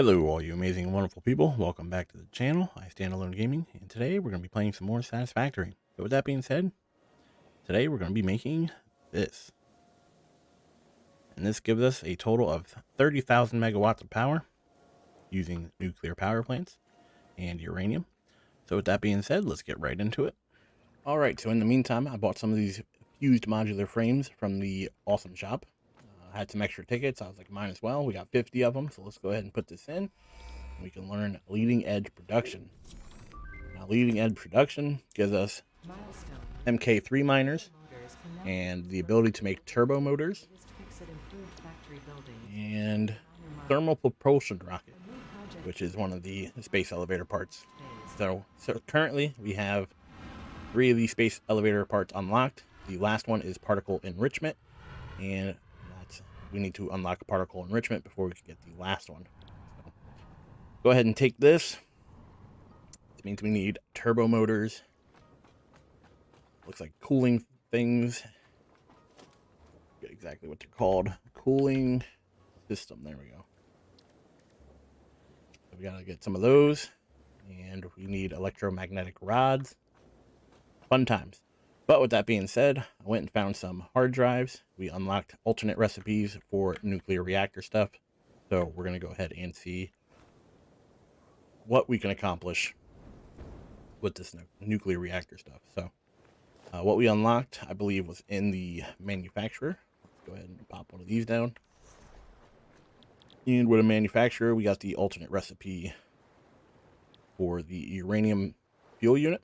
Hello, all you amazing and wonderful people. Welcome back to the channel, IStandAlone Gaming, and today we're going to be playing some more Satisfactory. So with that being said, today we're going to be making this. And this gives us a total of 30,000 megawatts of power using nuclear power plants and uranium. So with that being said, let's get right into it. Alright, so in the meantime, I bought some of these fused modular frames from the awesome shop. I had some extra tickets. I was like, mine as well. We got 50 of them, so let's go ahead and put this in. We can learn leading edge production. Now, leading edge production gives us MK3 miners and the ability to make turbo motors and thermal propulsion rocket, which is one of the space elevator parts. So currently we have 3 of these space elevator parts unlocked. The last one is particle enrichment, and we need to unlock particle enrichment before we can get the last one. So go ahead and take this. It means we need turbo motors. Looks like cooling things. Get exactly what they're called. Cooling system. There we go. So we gotta get some of those. And we need electromagnetic rods. Fun times. But with that being said, I went and found some hard drives. We unlocked alternate recipes for nuclear reactor stuff. So we're gonna go ahead and see what we can accomplish with this nuclear reactor stuff. So what we unlocked, I believe, was in the manufacturer. Let's go ahead and pop one of these down. And with a manufacturer, we got the alternate recipe for the uranium fuel unit.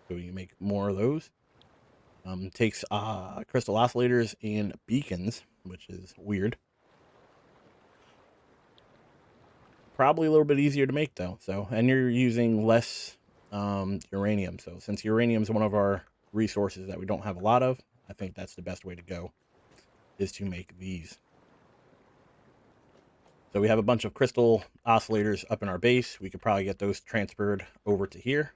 So we can make more of those. Takes crystal oscillators and beacons, which is weird. Probably a little bit easier to make though. So, and you're using less uranium. So since uranium is one of our resources that we don't have a lot of, I think that's the best way to go, is to make these. So we have a bunch of crystal oscillators up in our base. We could probably get those transferred over to here.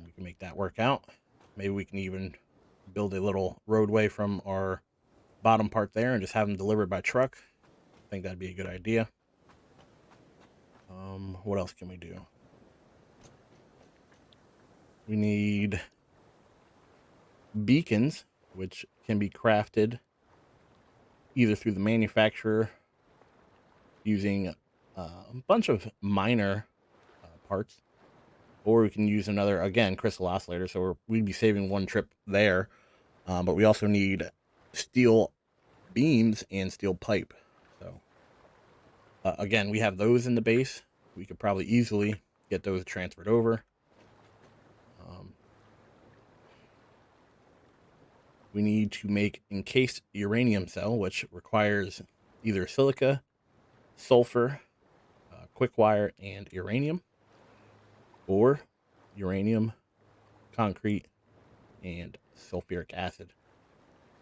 We can make that work out. Maybe we can even build a little roadway from our bottom part there and just have them delivered by truck. I think that'd be a good idea. What else can we do? We need beacons, which can be crafted either through the manufacturer using a bunch of minor parts, or we can use another, again, crystal oscillator. So we'd be saving one trip there, but we also need steel beams and steel pipe. So again, we have those in the base. We could probably easily get those transferred over. We need to make encased uranium cell, which requires either silica, sulfur, quick wire, and uranium, or uranium, concrete, and sulfuric acid.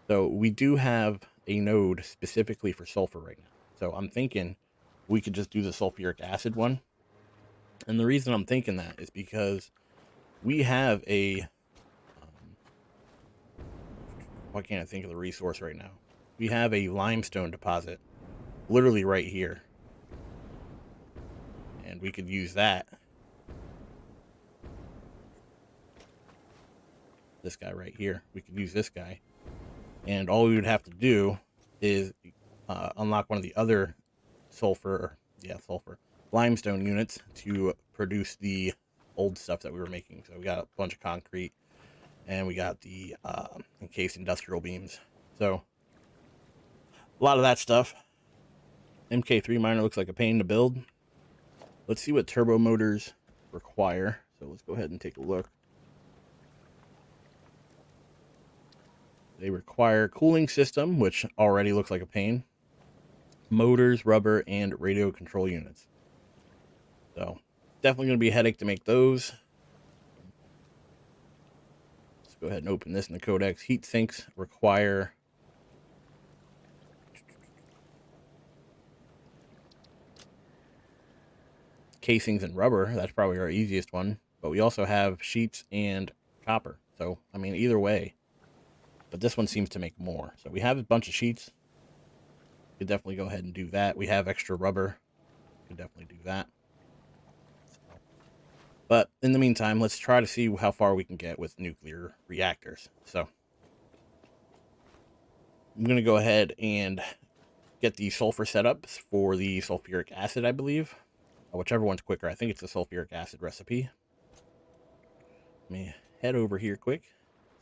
So we do have a node specifically for sulfur right now. So I'm thinking we could just do the sulfuric acid one. And the reason I'm thinking that is because we have a why can't I think of the resource right now? We have a limestone deposit literally right here. And we could use that. This guy right here. We could use this guy. And all we would have to do is unlock one of the other sulfur limestone units to produce the old stuff that we were making. So we got a bunch of concrete, and we got the encased industrial beams. So a lot of that stuff. MK3 miner looks like a pain to build. Let's see what turbo motors require. So let's go ahead and take a look. They require cooling system, which already looks like a pain. Motors, rubber, and radio control units. So definitely going to be a headache to make those. Let's go ahead and open this in the codex. Heat sinks require casings and rubber. That's probably our easiest one. But we also have sheets and copper. So, I mean, either way. But this one seems to make more. So we have a bunch of sheets. We could definitely go ahead and do that. We have extra rubber. could definitely do that. So, but in the meantime, let's try to see how far we can get with nuclear reactors. So I'm going to go ahead and get the sulfur setups for the sulfuric acid, I believe. Whichever one's quicker. I think it's the sulfuric acid recipe. Let me head over here quick.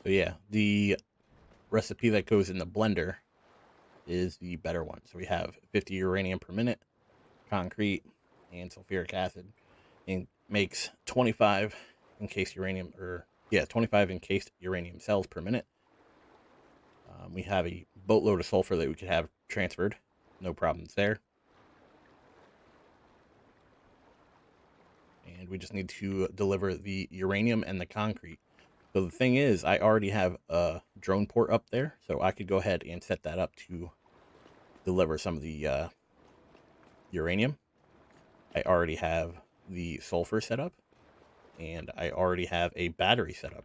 So yeah, the recipe that goes in the blender is the better one. So we have 50 uranium per minute, concrete, and sulfuric acid, and makes 25 encased uranium, 25 encased uranium cells per minute. We have a boatload of sulfur that we could have transferred. No problems there. And we just need to deliver the uranium and the concrete. So the thing is, I already have a drone port up there, so I could go ahead and set that up to deliver some of the uranium. I already have the sulfur set up, and I already have a battery set up.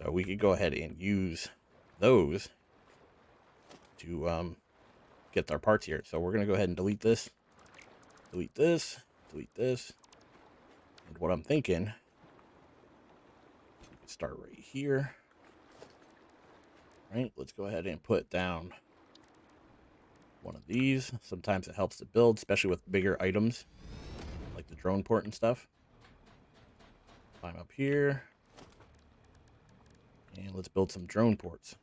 So we could go ahead and use those to get our parts here. So we're going to go ahead and delete this, delete this, delete this. And what I'm thinking, we can start right here. Right, let's go ahead and put down one of these. Sometimes it helps to build, especially with bigger items, like the drone port and stuff. Climb up here. And let's build some drone ports.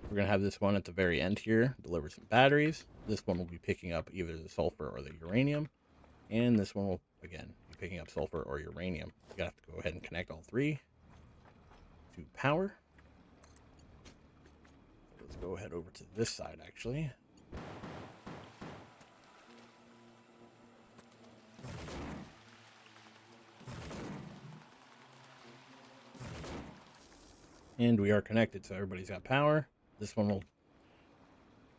We're going to have this one at the very end here, deliver some batteries. This one will be picking up either the sulfur or the uranium. And this one will, again, be picking up sulfur or uranium. You got to go ahead and connect all three to power. Let's go ahead over to this side, actually. And we are connected, so everybody's got power. This one will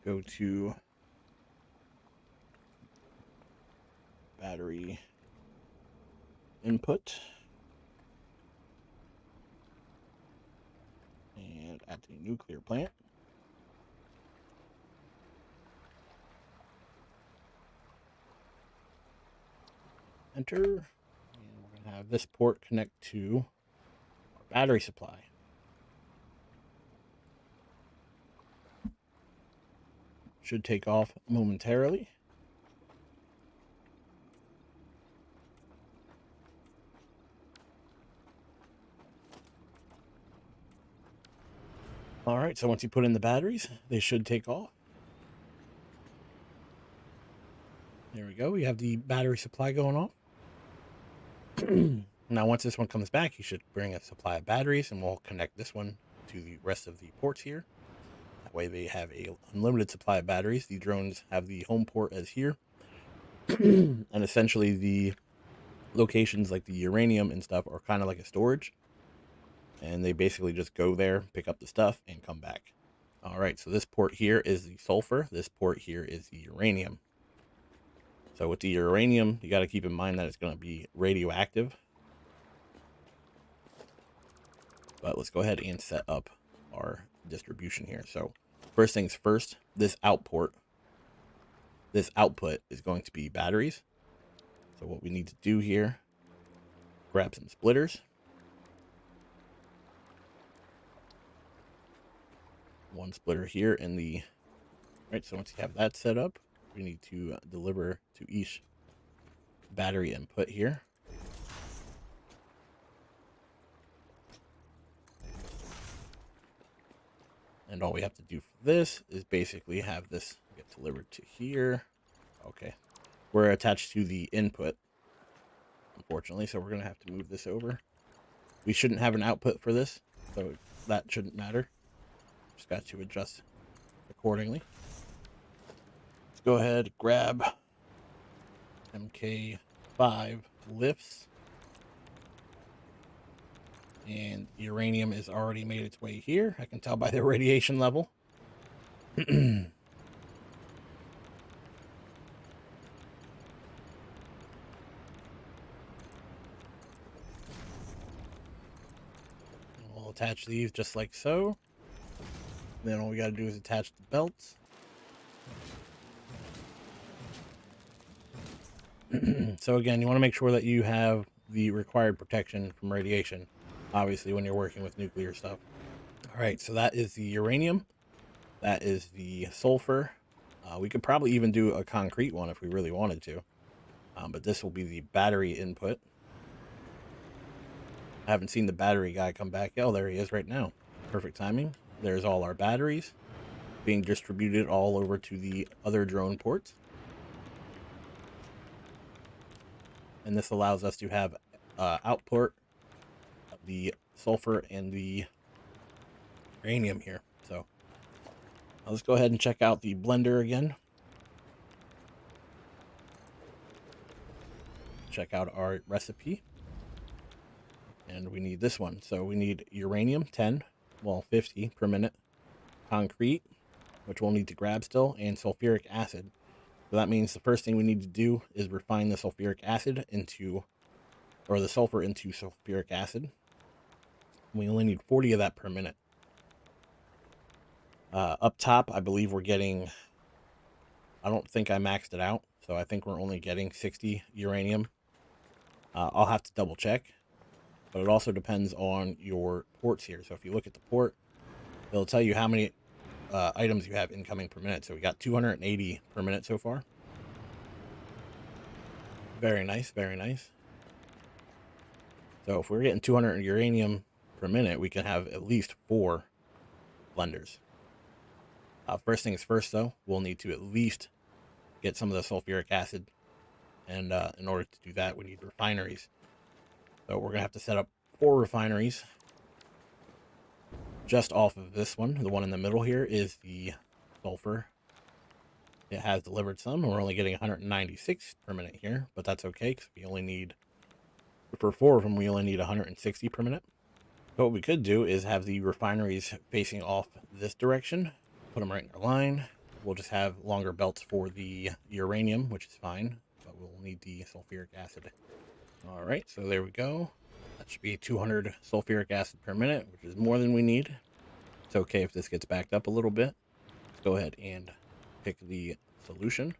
go to battery input. And at the nuclear plant. Enter. And we're going to have this port connect to our battery supply. Should take off momentarily. All right, so once you put in the batteries, they should take off. There we go. We have the battery supply going off. Now, once this one comes back, you should bring a supply of batteries, and we'll connect this one to the rest of the ports here. That way they have a unlimited supply of batteries. The drones have the home port as here. And essentially the locations like the uranium and stuff are kind of like a storage. And they basically just go there, pick up the stuff, and come back. All right, so this port here is the sulfur. This port here is the uranium. So with the uranium, you got to keep in mind that it's going to be radioactive. But let's go ahead and set up our distribution here. So first things first, this output is going to be batteries. So what we need to do here, grab some splitters. One splitter here in the, right, so once you have that set up, we need to deliver to each battery input here. And all we have to do for this is basically have this get delivered to here. Okay. We're attached to the input, unfortunately, so we're going to have to move this over. We shouldn't have an output for this, so that shouldn't matter. Just got to adjust accordingly. Let's go ahead, grab MK5 lifts. And uranium is already made its way here. I can tell by the radiation level. attach these just like so. Then all we got to do is attach the belts. So again, you want to make sure that you have the required protection from radiation, obviously, when you're working with nuclear stuff. All right, so that is the uranium. That is the sulfur. We could probably even do a concrete one if we really wanted to. But this will be the battery input. I haven't seen the battery guy come back. Oh, there he is right now. Perfect timing. There's all our batteries being distributed all over to the other drone ports. And this allows us to have output of the sulfur and the uranium here. So let's go ahead and check out the blender again. Check out our recipe. And we need this one. So we need uranium 10, well 50 per minute, concrete, which we'll need to grab still, and sulfuric acid. So that means the first thing we need to do is refine the sulfuric acid into, or the sulfur into sulfuric acid. We only need 40 of that per minute. Up top, I believe we're getting, I don't think I maxed it out, so I think we're only getting 60 uranium. I'll have to double check, but it also depends on your ports here. So if you look at the port, it'll tell you how many items you have incoming per minute. So we got 280 per minute so far. Very nice, very nice. So if we're getting 200 uranium per minute, we can have at least 4 blenders. First things first, though, we'll need to at least get some of the sulfuric acid. And in order to do that, we need refineries. So we're going to have to set up 4 refineries. Just off of this one, the one in the middle here, is the sulfur. It has delivered some, and we're only getting 196 per minute here, but that's okay, because we only need, for 4 of them, we only need 160 per minute. So what we could do is have the refineries facing off this direction, put them right in a line. We'll just have longer belts for the uranium, which is fine, but we'll need the sulfuric acid. All right, so there we go. That should be 200 sulfuric acid per minute, which is more than we need. It's okay if this gets backed up a little bit. Let's go ahead and pick the solution.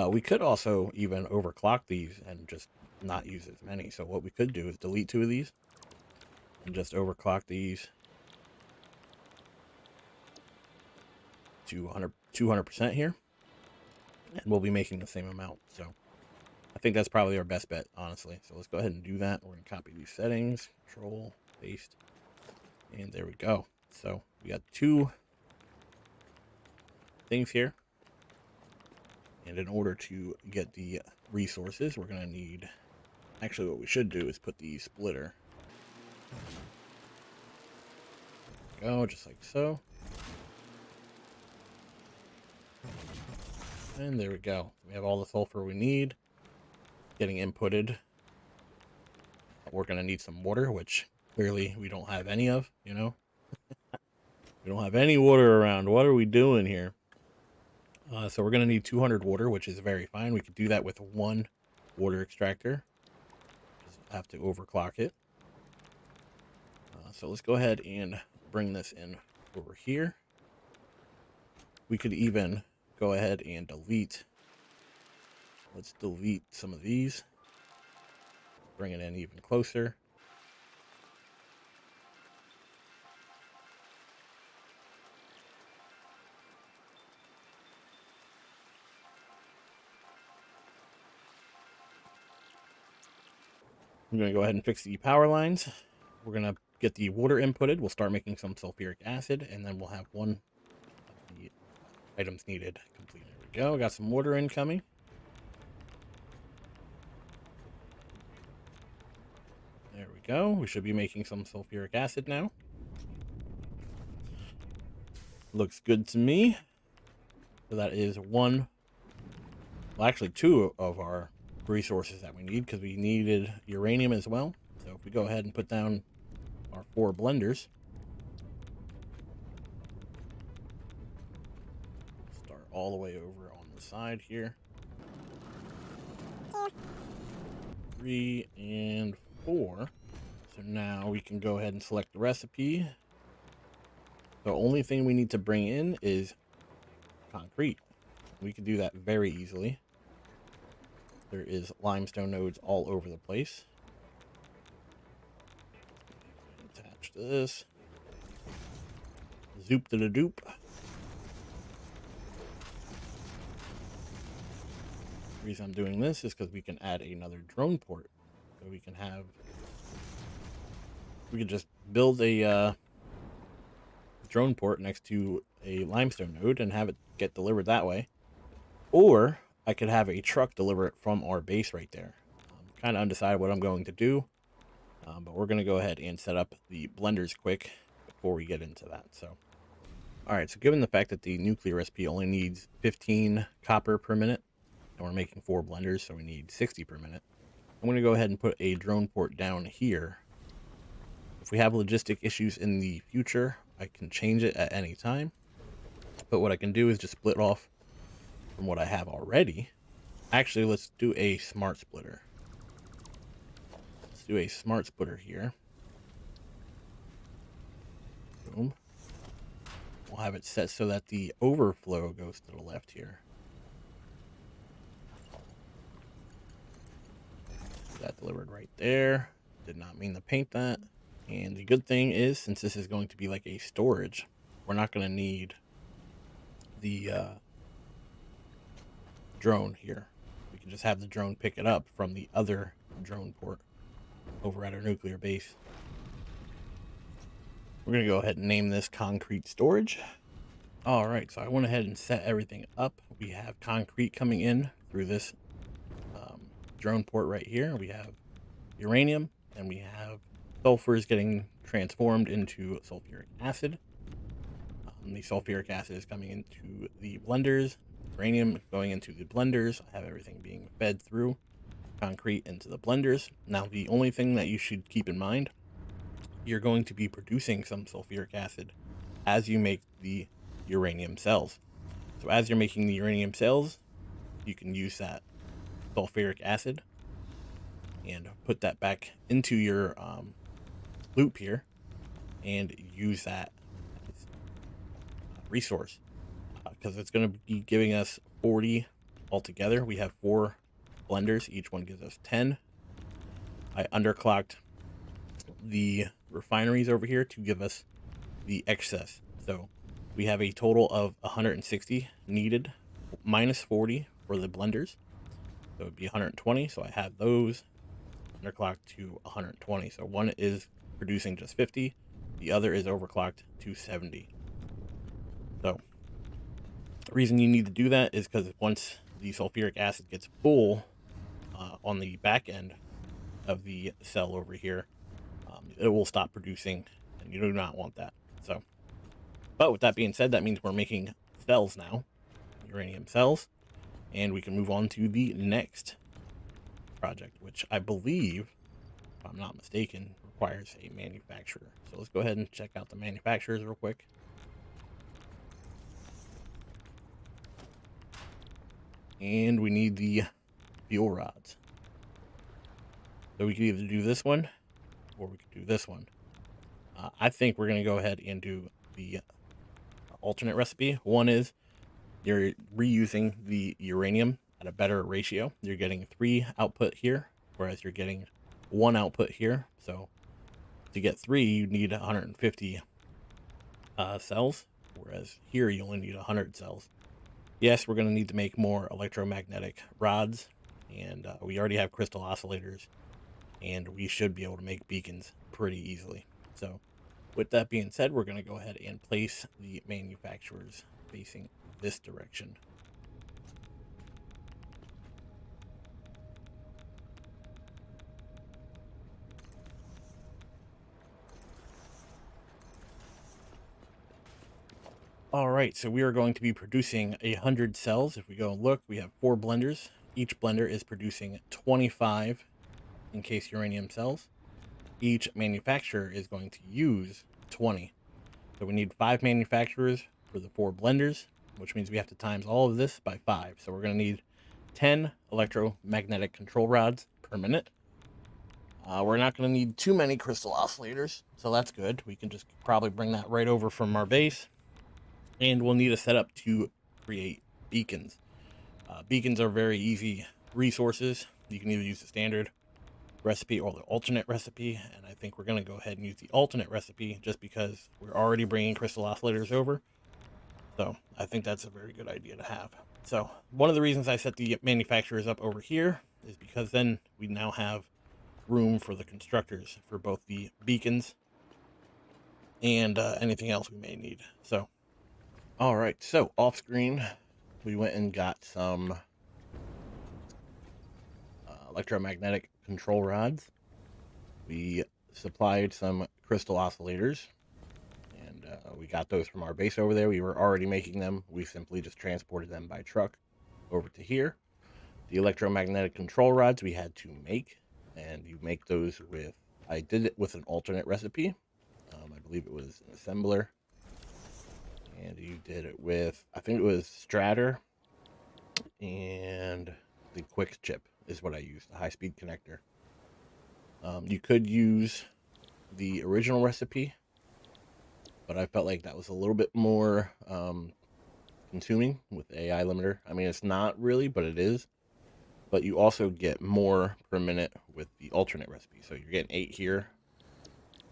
We could also even overclock these and just not use as many. So what we could do is delete 2 of these and just overclock these to 200% here. And we'll be making the same amount. So I think that's probably our best bet, honestly. So let's go ahead and do that. We're going to copy these settings, control, paste, and there we go. So we got 2 things here. And in order to get the resources, we're going to need, actually what we should do is put the splitter. Go, just like so. And there we go. We have all the sulfur we need. Getting inputted. We're going to need some water, which clearly we don't have any of, you know. We don't have any water around. What are we doing here? So we're going to need 200 water, which is very fine. We could do that with 1 water extractor. Just have to overclock it. So let's go ahead and bring this in over here. We could even go ahead and delete. Let's delete some of these. Bring it in even closer. I'm going to go ahead and fix the power lines. We're going to get the water inputted. We'll start making some sulfuric acid, and then we'll have 1 of the items needed complete. There we go. Got some water incoming. There we go. We should be making some sulfuric acid now. Looks good to me. So that is 1, well, actually 2 of our resources that we need, because we needed uranium as well. So if we go ahead and put down our 4 blenders, start all the way over on the side here. 3 and 4. So now we can go ahead and select the recipe. The only thing we need to bring in is concrete. We can do that very easily. There is limestone nodes all over the place. Attach this. Zoop to the doop. The reason I'm doing this is because we can add another drone port. So we can just build a drone port next to a limestone node and have it get delivered that way. Or I could have a truck deliver it from our base right there. I'm kind of undecided what I'm going to do, but we're going to go ahead and set up the blenders quick before we get into that. So, all right, so given the fact that the nuclear recipe only needs 15 copper per minute, and we're making 4 blenders, so we need 60 per minute, I'm going to go ahead and put a drone port down here. If we have logistic issues in the future, I can change it at any time. But what I can do is just split off from what I have already. Actually, let's do a smart splitter. Let's do a smart splitter here. Boom. We'll have it set so that the overflow goes to the left here. That delivered right there. Did not mean to paint that. And the good thing is, since this is going to be like a storage, we're not going to need the drone here. We can just have the drone pick it up from the other drone port over at our nuclear base. We're going to go ahead and name this concrete storage. All right, so I went ahead and set everything up. We have concrete coming in through this drone port right here. We have uranium, and we have sulfurs getting transformed into sulfuric acid. The sulfuric acid is coming into the blenders. Uranium going into the blenders. I have everything being fed through concrete into the blenders. Now, the only thing that you should keep in mind, you're going to be producing some sulfuric acid as you make the uranium cells. So as you're making the uranium cells, you can use that sulfuric acid and put that back into your loop here and use that as resource, because it's going to be giving us 40 altogether. We have 4 blenders, each one gives us 10. I underclocked the refineries over here to give us the excess, so we have a total of 160 needed minus 40 for the blenders, so it would be 120. So I have those underclocked to 120, so one is producing just 50, the other is overclocked to 70. So the reason you need to do that is because once the sulfuric acid gets full on the back end of the cell over here, it will stop producing, and you do not want that. So, but with that being said, that means we're making cells now, uranium cells, and we can move on to the next project, which I believe, if I'm not mistaken, requires a manufacturer. So let's go ahead and check out the manufacturers real quick. And we need the fuel rods. So we could either do this one or we could do this one. I think we're going to go ahead and do the alternate recipe. One is you're reusing the uranium at a better ratio. You're getting 3 output here, whereas you're getting 1 output here. So to get 3, you need 150 cells, whereas here you only need 100 cells. Yes, we're going to need to make more electromagnetic rods, and we already have crystal oscillators, and we should be able to make beacons pretty easily. So with that being said, we're going to go ahead and place the manufacturers facing this direction. All right, so we are going to be producing 100 cells. If we go and look, we have 4 blenders. Each blender is producing 25 encased uranium cells. Each manufacturer is going to use 20. So we need 5 manufacturers for the 4 blenders, which means we have to times all of this by 5. So we're going to need 10 electromagnetic control rods per minute. We're not going to need too many crystal oscillators, so that's good. We can just probably bring that right over from our base, and we'll need a setup to create beacons. Beacons are very easy resources. You can either use the standard recipe or the alternate recipe, and I think we're going to go ahead and use the alternate recipe just because we're already bringing crystal oscillators over. So I think that's a very good idea to have. So one of the reasons I set the manufacturers up over here is because then we now have room for the constructors for both the beacons and anything else we may need. So, all right. So off screen, we went and got some electromagnetic control rods. We supplied some crystal oscillators, and we got those from our base over there. We were already making them. We simply just transported them by truck over to here. The electromagnetic control rods we had to make, and you make those with, I did it with an alternate recipe. I believe it was an assembler, and you did it with, I think it was Stratter, and the quick chip is what I used, the high-speed connector. You could use the original recipe, but I felt like that was a little bit more consuming with the AI limiter. I mean, it's not really, but it is. But you also get more per minute with the alternate recipe. So you're getting 8 here,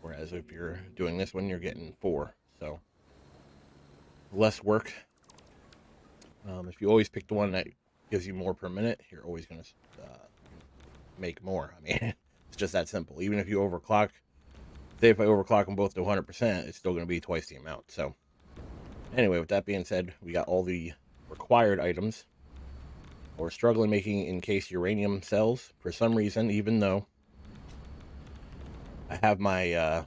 whereas if you're doing this one, you're getting 4. So less work. If you always pick the one that gives you more per minute, you're always going to make more. I mean, it's just that simple. Even if you overclock, say if I overclock them both to 100%, it's still going to be twice the amount. So anyway, with that being said, we got all the required items. We're struggling making encased uranium cells for some reason, even though I have my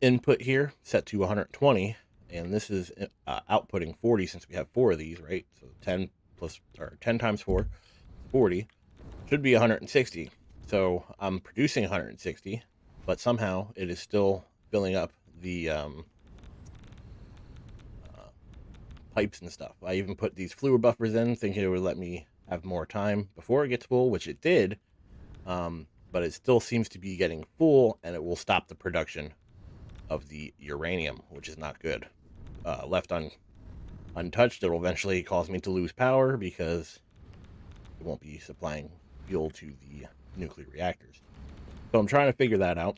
input here set to 120, and this is outputting 40 since we have 4 of these, right? So 10 plus, or 10 times 4, 40, should be 160. So I'm producing 160, but somehow it is still filling up the pipes and stuff. I even put these fluid buffers in, thinking it would let me have more time before it gets full, which it did. But it still seems to be getting full, and it will stop the production of the uranium, which is not good. Left untouched, it'll eventually cause me to lose power because it won't be supplying fuel to the nuclear reactors. So I'm trying to figure that out.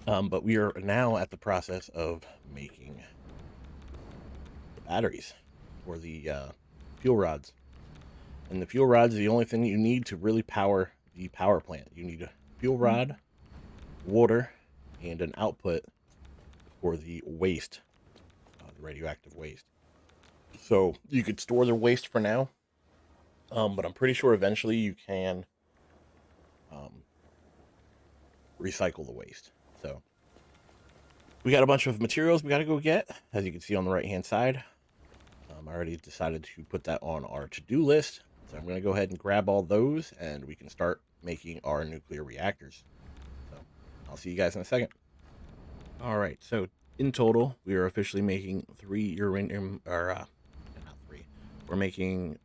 But we are now at the process of making the batteries for the fuel rods. And the fuel rods is the only thing you need to really power the power plant. You need a fuel rod, water, and an output for the waste, the radioactive waste. So you could store the waste for now, but I'm pretty sure eventually you can recycle the waste. So we got a bunch of materials we got to go get, as you can see on the right hand side. I already decided to put that on our to-do list. So I'm going to go ahead and grab all those, and we can start making our nuclear reactors. So I'll see you guys in a second. All right, so in total, we are officially making 3 uranium, or not 3. We're making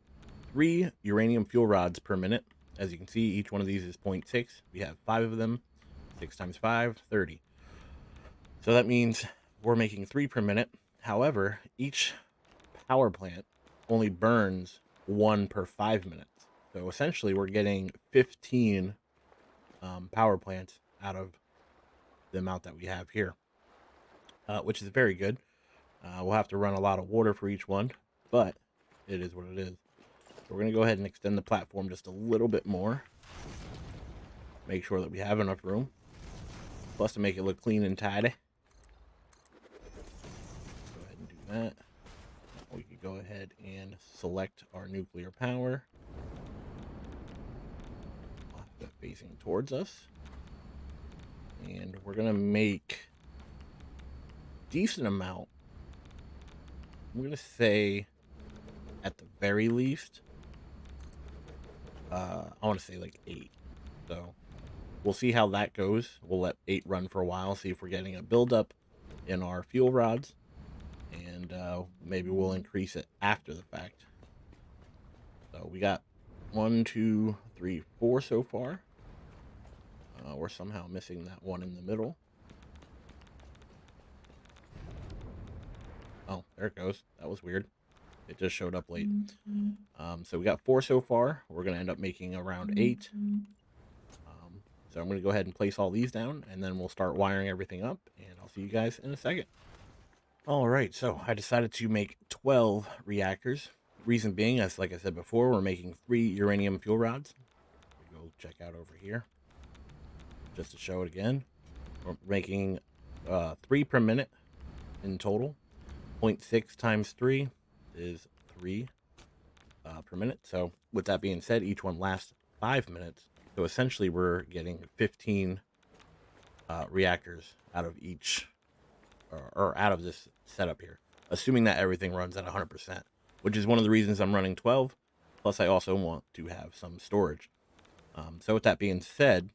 3 uranium fuel rods per minute. As you can see, each one of these is 0.6. We have 5 of them. 6 times 5, 30. So that means we're making 3 per minute. However, each power plant only burns 1 per 5 minutes. So essentially, we're getting 15 power plants out of the amount that we have here, which is very good. We'll have to run a lot of water for each one, but it is what it is. So we're going to go ahead and extend the platform just a little bit more. Make sure that we have enough room. Plus to make it look clean and tidy. Go ahead and do that. We can go ahead and select our nuclear power. Facing towards us. And we're going to make a decent amount. I'm going to say at the very least, I want to say like 8. So we'll see how that goes. We'll let 8 run for a while, see if we're getting a buildup in our fuel rods, and maybe we'll increase it after the fact. So we got 1, 2, 3, 4 so far. We're somehow missing that one in the middle. Oh, there it goes. That was weird. It just showed up late. So we got 4 so far. We're going to end up making around 8. So I'm going to go ahead and place all these down, and then we'll start wiring everything up, and I'll see you guys in a second. All right, so I decided to make 12 reactors. Reason being, as like I said before, we're making 3 uranium fuel rods. We go check out over here, just to show it again. We're making 3 per minute in total. 0.6 times 3 is 3 per minute. So with that being said, each one lasts 5 minutes. So essentially we're getting 15 reactors out of each, or out of this setup here, assuming that everything runs at 100%, which is one of the reasons I'm running 12. Plus I also want to have some storage. So with that being said,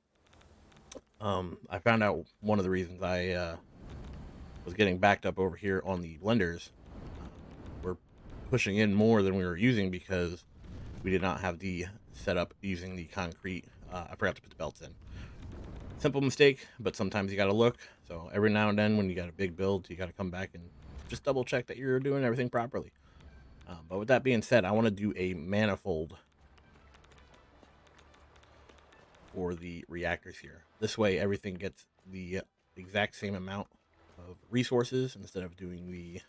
I found out one of the reasons I was getting backed up over here on the blenders. We're pushing in more than we were using because we did not have the setup using the concrete. I forgot to put the belts in. Simple mistake, but sometimes you got to look. So every now and then when you got a big build, you got to come back and just double check that you're doing everything properly. But with that being said, I want to do a manifold for the reactors here. This way everything gets the exact same amount of resources instead of doing the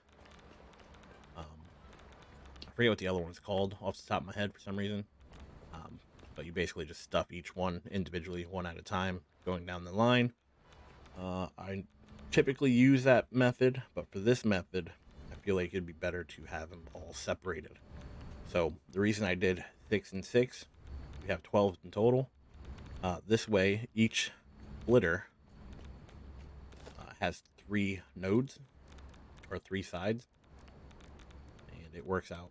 I forget what the other one's called off the top of my head for some reason, but you basically just stuff each one individually, one at a time, going down the line. I typically use that method, but for this method I feel like it'd be better to have them all separated. So the reason I did 6 and 6, we have 12 in total. This way each splitter has 3 nodes, or 3 sides, and it works out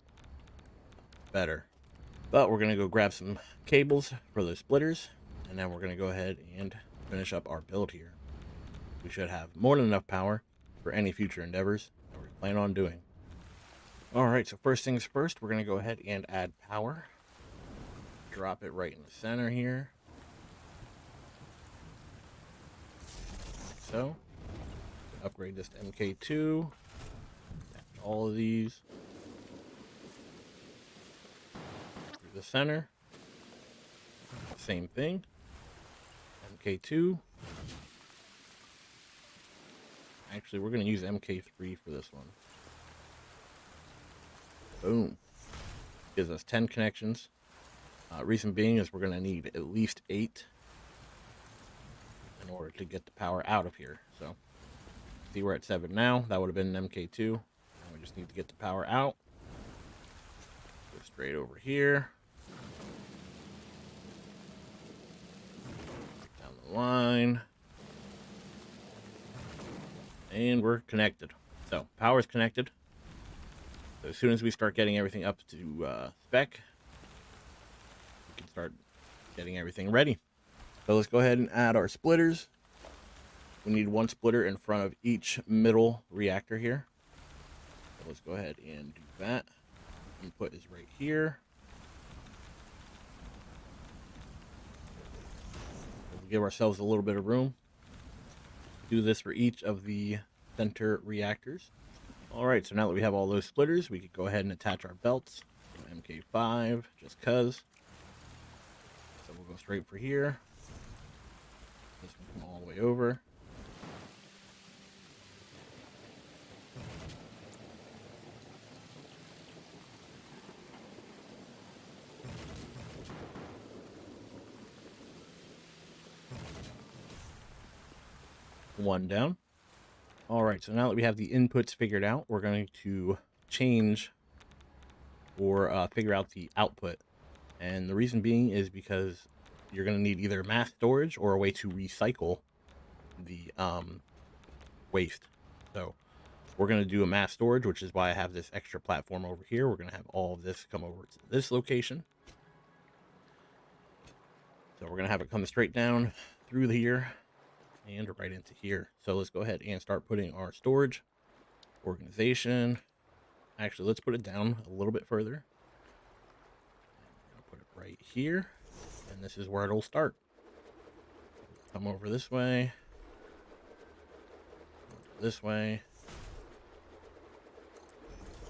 better. But we're going to go grab some cables for the splitters, and then we're going to go ahead and finish up our build here. We should have more than enough power for any future endeavors that we plan on doing. Alright, so first things first, we're going to go ahead and add power. Drop it right in the center here. Like so. Upgrade this to MK2. Attach all of these through the center. Same thing. MK2. Actually, we're going to use MK3 for this one. Boom. Gives us 10 connections. Reason being is we're going to need at least 8 in order to get the power out of here. So, see, we're at 7 now. That would have been an MK2. And we just need to get the power out. Go straight over here. Down the line. And we're connected. So, power's connected. So as soon as we start getting everything up to spec, we can start getting everything ready. So let's go ahead and add our splitters. We need 1 splitter in front of each middle reactor here. So let's go ahead and do that. Input is right here. We'll give ourselves a little bit of room. Do this for each of the center reactors. Alright, so now that we have all those splitters, we could go ahead and attach our belts. MK5, just cuz. So we'll go straight for here. This one come all the way over. One down. Alright, so now that we have the inputs figured out, we're going to change or figure out the output. And the reason being is because you're going to need either mass storage or a way to recycle the waste. So we're going to do a mass storage, which is why I have this extra platform over here. We're going to have all of this come over to this location. So we're going to have it come straight down through here and right into here. So let's go ahead and start putting our storage organization. Actually, let's put it down a little bit further. I'll put it right here, and this is where it'll start. come over this way, this way,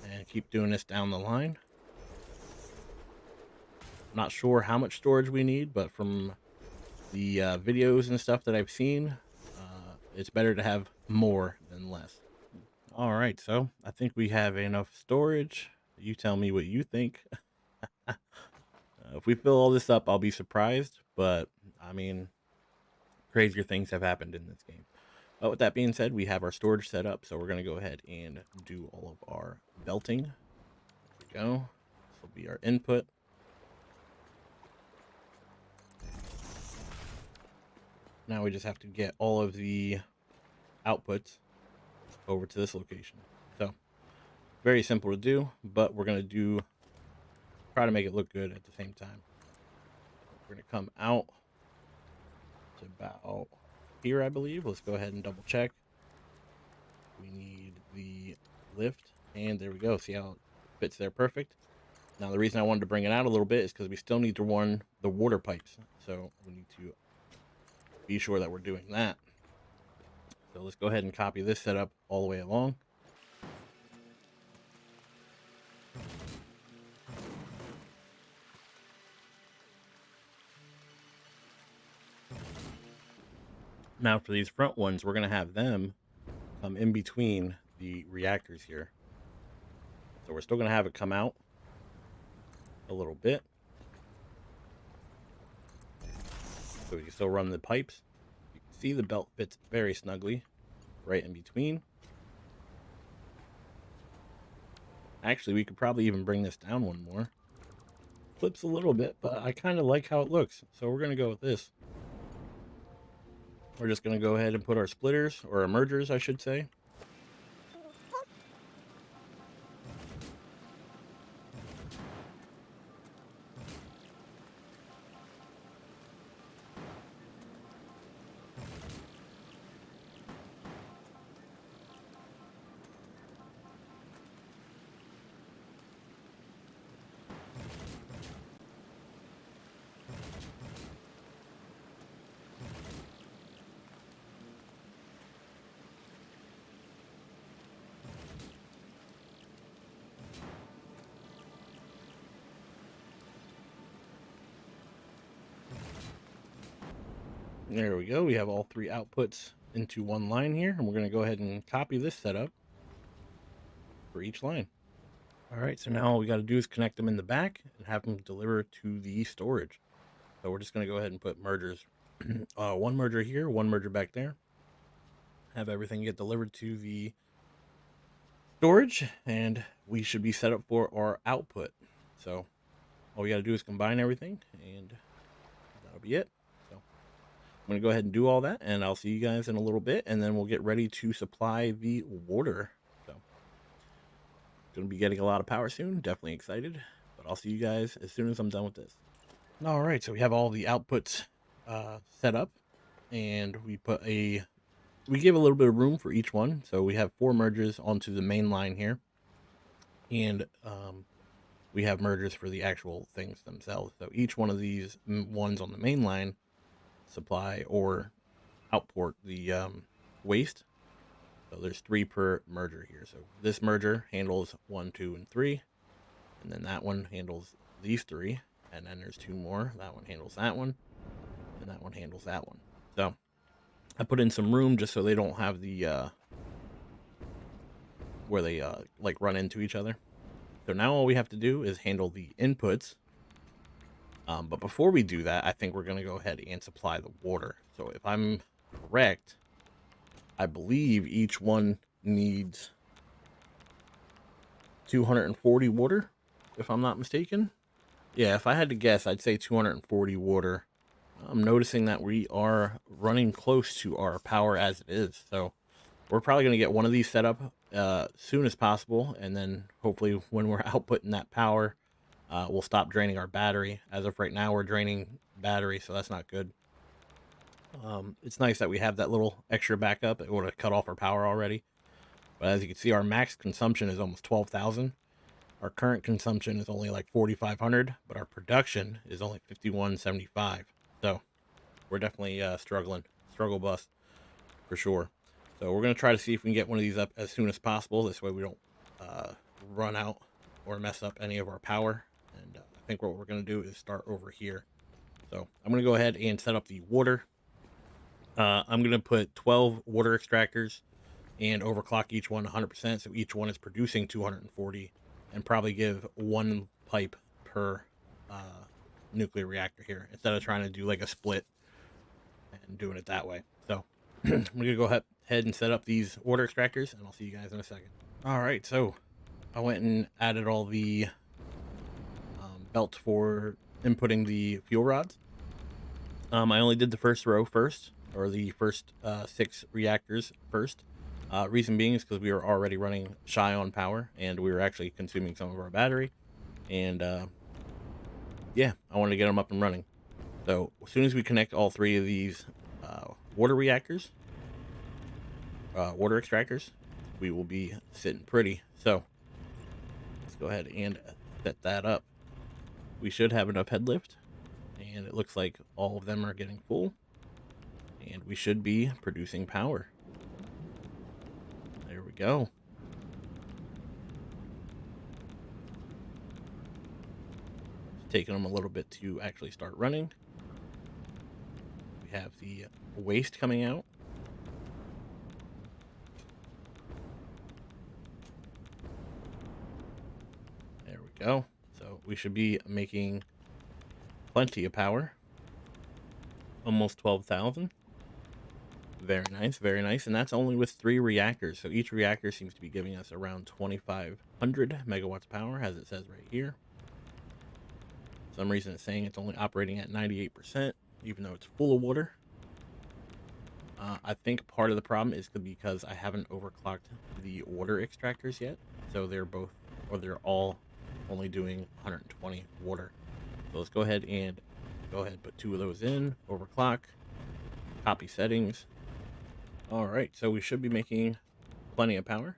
and keep doing this down the line. Not sure how much storage we need, but from the videos and stuff that I've seen, it's better to have more than less. All right, so I think we have enough storage. You tell me what you think. If we fill all this up, I'll be surprised, but I mean, crazier things have happened in this game. But with that being said, we have our storage set up, so we're going to go ahead and do all of our belting. There we go. This will be our input. Now we just have to get all of the outputs over to this location. So very simple to do, but we're going to try to make it look good at the same time. We're going to come out to about here, I believe. Let's go ahead and double check. We need the lift, and there we go. See how it fits there perfect. Now the reason I wanted to bring it out a little bit is because we still need to run the water pipes, so we need to be sure that we're doing that. So let's go ahead and copy this setup all the way along. Now for these front ones, we're going to have them come in between the reactors here. So we're still going to have it come out a little bit, so we can still run the pipes. You can see the belt fits very snugly right in between. Actually, we could probably even bring this down one more. Clips a little bit, but I kind of like how it looks, so we're going to go with this. We're just going to go ahead and put our splitters, or our mergers, I should say. There we go. We have all three outputs into one line here, and we're going to go ahead and copy this setup for each line. All right, so now all we got to do is connect them in the back and have them deliver to the storage. So we're just going to go ahead and put mergers. One merger here, one merger back there. Have everything get delivered to the storage, and we should be set up for our output. So all we got to do is combine everything, and that'll be it. I'm going to go ahead and do all that, and I'll see you guys in a little bit, and then we'll get ready to supply the water. So, going to be getting a lot of power soon. Definitely excited, but I'll see you guys as soon as I'm done with this. All right, so we have all the outputs set up, and we give a little bit of room for each one. So we have 4 mergers onto the main line here, and we have mergers for the actual things themselves. So each one of these ones on the main line supply or outport the waste. So there's 3 per merger here. So this merger handles 1, 2, and 3, and then that one handles these 3, and then there's 2 more. That one handles that one, and that one handles that one. So I put in some room just so they don't have the where they like run into each other. So now all we have to do is handle the inputs. But before we do that, I think we're going to go ahead and supply the water. So if I'm correct, I believe each one needs 240 water, if I'm not mistaken. Yeah, if I had to guess, I'd say 240 water. I'm noticing that we are running close to our power as it is. So we're probably going to get one of these set up soon as possible. And then hopefully when we're outputting that power, we'll stop draining our battery. As of right now, we're draining battery, so that's not good. It's nice that we have that little extra backup. It would have cut off our power already. But as you can see, our max consumption is almost 12,000. Our current consumption is only like 4,500, but our production is only 5,175. So we're definitely struggling. struggle bus for sure. So we're going to try to see if we can get one of these up as soon as possible. This way we don't run out or mess up any of our power. And I think what we're going to do is start over here. So I'm going to go ahead and set up the water. I'm going to put 12 water extractors and overclock each one 100%. So each one is producing 240, and probably give one pipe per nuclear reactor here instead of trying to do like a split and doing it that way. So I'm going to go ahead and set up these water extractors, and I'll see you guys in a second. All right, so I went and added all the belt for inputting the fuel rods. I only did the first row first, or the first 6 reactors first. Reason being is because we were already running shy on power, and we were actually consuming some of our battery. And yeah, I wanted to get them up and running. So as soon as we connect all 3 of these water reactors, water extractors, we will be sitting pretty. So let's go ahead and set that up. We should have enough head lift, and it looks like all of them are getting full, and we should be producing power. There we go. It's taking them a little bit to actually start running. We have the waste coming out. There we go. So we should be making plenty of power. Almost 12,000. Very nice, very nice. And that's only with 3 reactors. So each reactor seems to be giving us around 2,500 megawatts power, as it says right here. For some reason it's saying it's only operating at 98%, even though it's full of water. I think part of the problem is because I haven't overclocked the water extractors yet. So they're all only doing 120 water. So let's go ahead and put 2 of those in, overclock, copy settings. All right, so we should be making plenty of power.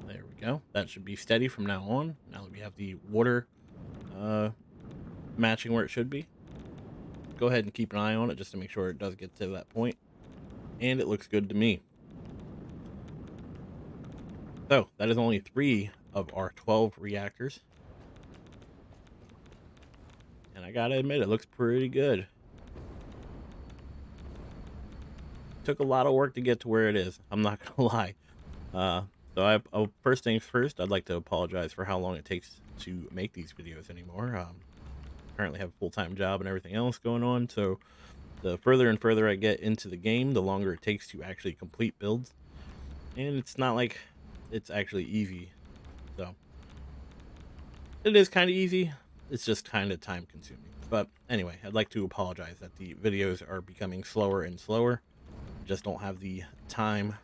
There we go. That should be steady from now on. Now that we have the water matching where it should be. Go ahead and keep an eye on it just to make sure it does get to that point. And it looks good to me. So that is only 3 of our 12 reactors. And I gotta admit, it looks pretty good. Took a lot of work to get to where it is. I'm not gonna lie. So first things first, I'd like to apologize for how long it takes to make these videos anymore. Currently have a full-time job and everything else going on, so the further and further I get into the game, the longer it takes to actually complete builds. And it's not like it's actually easy. So it is kind of easy. It's just kind of time consuming. But anyway, I'd like to apologize that the videos are becoming slower and slower. Just don't have the time.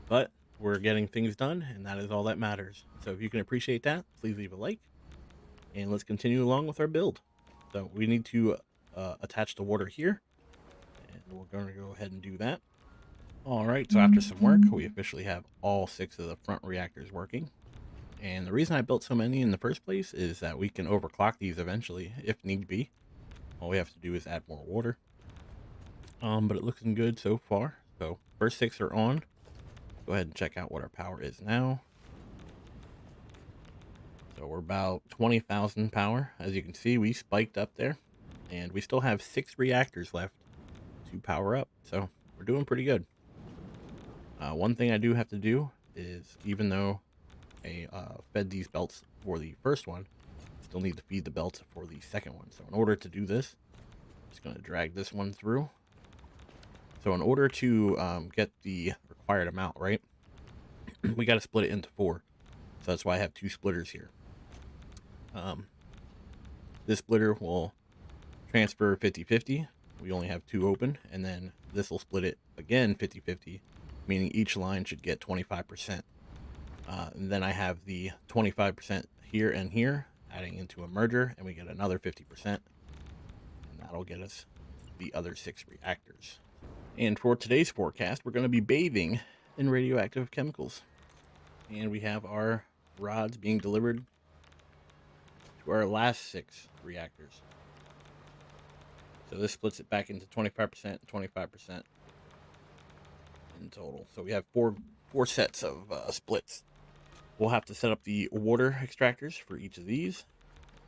But we're getting things done, and that is all that matters. So if you can appreciate that, please leave a like, and let's continue along with our build. So we need to attach the water here, and we're going to go ahead and do that. All right, so after some work, we officially have all 6 of the front reactors working. And the reason I built so many in the first place is that we can overclock these eventually, if need be. All we have to do is add more water. But it looks good so far. So first 6 are on. Go ahead and check out what our power is now. So we're about 20,000 power. As you can see, we spiked up there, and we still have 6 reactors left to power up. So we're doing pretty good. One thing I do have to do is, even though I fed these belts for the first one, I still need to feed the belts for the second one. So in order to do this, I'm just going to drag this one through. So in order to get the required amount, right, we got to split it into 4. So that's why I have 2 splitters here. This splitter will transfer 50-50. We only have 2 open, and then this will split it again 50-50, meaning each line should get 25%. And then I have the 25% here and here, adding into a merger, and we get another 50%. And that'll get us the other 6 reactors. And for today's forecast, we're going to be bathing in radioactive chemicals. and we have our rods being delivered to our last 6 reactors. So this splits it back into 25% and 25% in total. So we have four sets of splits. We'll have to set up the water extractors for each of these,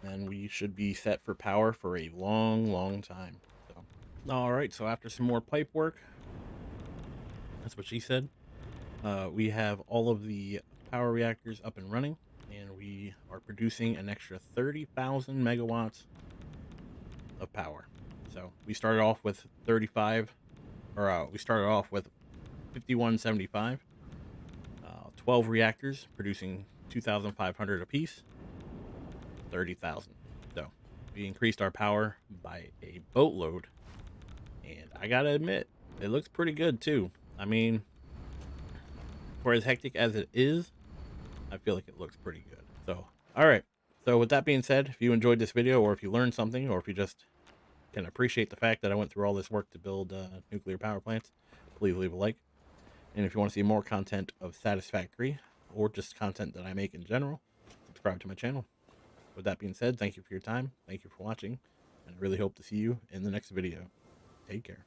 and we should be set for power for a long time. So, all right. So after some more pipe work, that's what she said. We have all of the power reactors up and running, and we are producing an extra 30,000 megawatts of power. So we started off with 5175, 12 reactors producing 2,500 apiece, 30,000. So we increased our power by a boatload, and I gotta admit, it looks pretty good too. I mean, for as hectic as it is, I feel like it looks pretty good. So, all right. So with that being said, if you enjoyed this video, or if you learned something, or if you just can appreciate the fact that I went through all this work to build nuclear power plants, please leave a like. And if you want to see more content of Satisfactory, or just content that I make in general, subscribe to my channel. With that being said, thank you for your time. Thank you for watching. And I really hope to see you in the next video. Take care.